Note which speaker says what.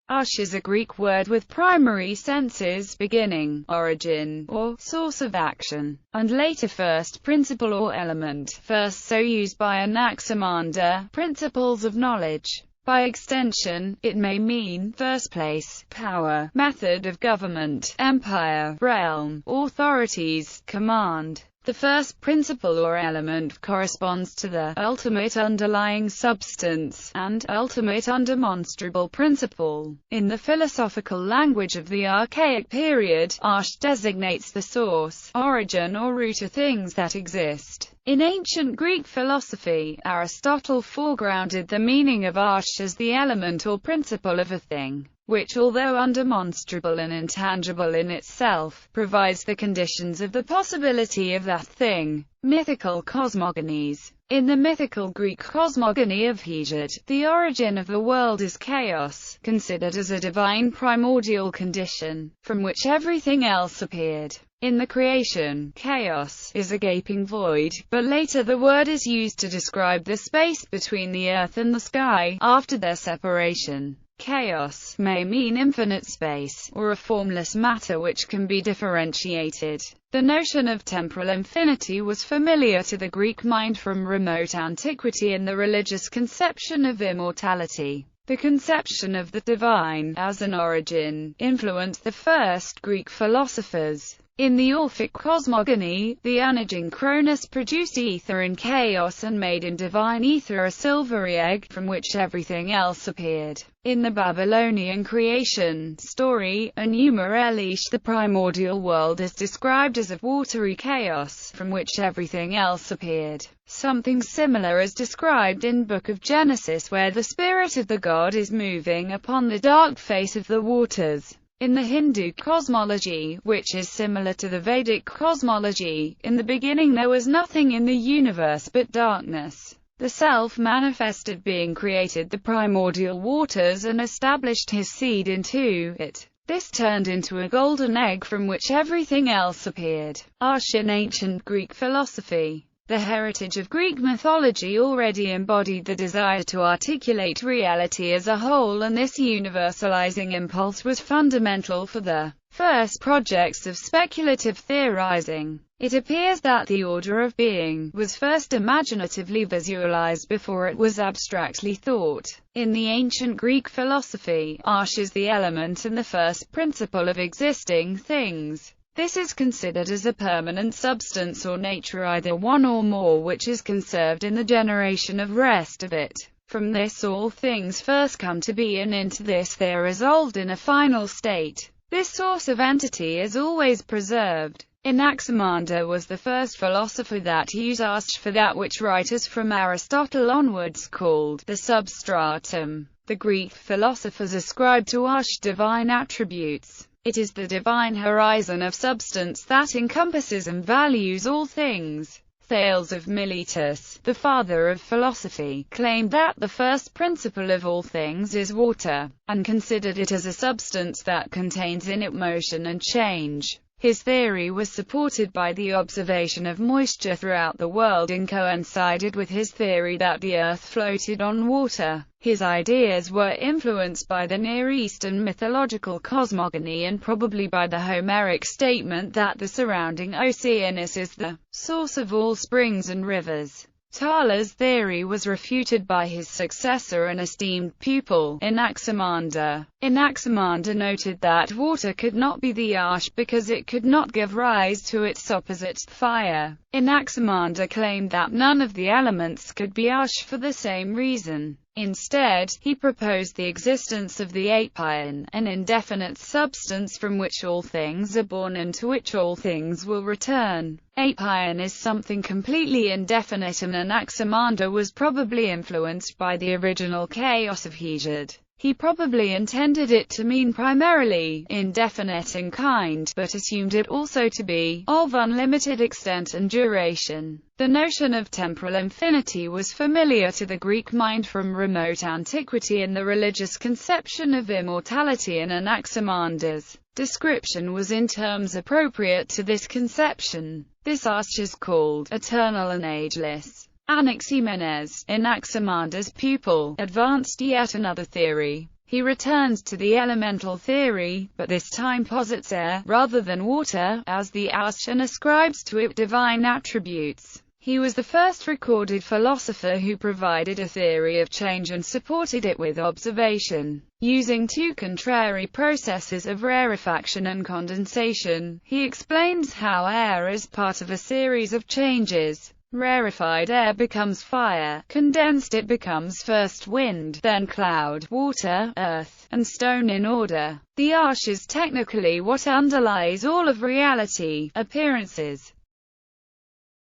Speaker 1: Arche is a Greek word with primary senses beginning, origin, or source of action, and later first principle or element, first so used by Anaxamander, principles of knowledge. By extension, it may mean first place, power, method of government, empire, realm, authorities, command. The first principle or element corresponds to the ultimate underlying substance, and ultimate undemonstrable principle. In the philosophical language of the archaic period, arche designates the source, origin or root of things that exist. In ancient Greek philosophy, Aristotle foregrounded the meaning of arche as the element or principle of a thing, which, although undemonstrable and intangible in itself, provides the conditions of the possibility of that thing. Mythical cosmogonies. In the mythical Greek cosmogony of Hesiod, the origin of the world is chaos, considered as a divine primordial condition, from which everything else appeared. In the creation, chaos is a gaping void, but later the word is used to describe the space between the earth and the sky, after their separation. Chaos may mean infinite space, or a formless matter which can be differentiated. The notion of temporal infinity was familiar to the Greek mind from remote antiquity in the religious conception of immortality. The conception of the divine, as an origin, influenced the first Greek philosophers. In the Orphic cosmogony, the Unaging Cronus produced ether in chaos and made in divine ether a silvery egg, from which everything else appeared. In the Babylonian creation story, Enuma Elish, the primordial world is described as a watery chaos, from which everything else appeared. Something similar is described in Book of Genesis, where the spirit of the god is moving upon the dark face of the waters. In the Hindu cosmology, which is similar to the Vedic cosmology, in the beginning there was nothing in the universe but darkness. The self-manifested being created the primordial waters and established his seed into it. This turned into a golden egg from which everything else appeared. Arche in ancient Greek philosophy. The heritage of Greek mythology already embodied the desire to articulate reality as a whole, and this universalizing impulse was fundamental for the first projects of speculative theorizing. It appears that the order of being was first imaginatively visualized before it was abstractly thought. In the ancient Greek philosophy, arche is the element and the first principle of existing things. This is considered as a permanent substance or nature, either one or more, which is conserved in the generation of rest of it. From this all things first come to be, and into this they are resolved in a final state. This source of entity is always preserved. Anaxamander was the first philosopher that used arche for that which writers from Aristotle onwards called the substratum. The Greek philosophers ascribed to arche divine attributes. It is the divine horizon of substance that encompasses and values all things. Thales of Miletus, the father of philosophy, claimed that the first principle of all things is water, and considered it as a substance that contains in it motion and change. His theory was supported by the observation of moisture throughout the world and coincided with his theory that the earth floated on water. His ideas were influenced by the Near Eastern mythological cosmogony and probably by the Homeric statement that the surrounding Oceanus is the source of all springs and rivers. Thaler's theory was refuted by his successor and esteemed pupil, Anaxamander. Anaxamander noted that water could not be the arche because it could not give rise to its opposite, fire. Anaxamander claimed that none of the elements could be arche for the same reason. Instead, he proposed the existence of the apeion, an indefinite substance from which all things are born and to which all things will return. Apeion is something completely indefinite, and Anaxamander was probably influenced by the original chaos of Hesiod. He probably intended it to mean primarily indefinite in kind, but assumed it also to be of unlimited extent and duration. The notion of temporal infinity was familiar to the Greek mind from remote antiquity in the religious conception of immortality, and Anaximander's description was in terms appropriate to this conception. This arche is called eternal and ageless. Anaximander, Anaximander's pupil, advanced yet another theory. He returns to the elemental theory, but this time posits air, rather than water, as the Arche and ascribes to it divine attributes. He was the first recorded philosopher who provided a theory of change and supported it with observation. Using two contrary processes of rarefaction and condensation, he explains how air is part of a series of changes. Rarefied air becomes fire, condensed it becomes first wind, then cloud, water, earth, and stone in order. The Arche is technically what underlies all of reality. Appearances.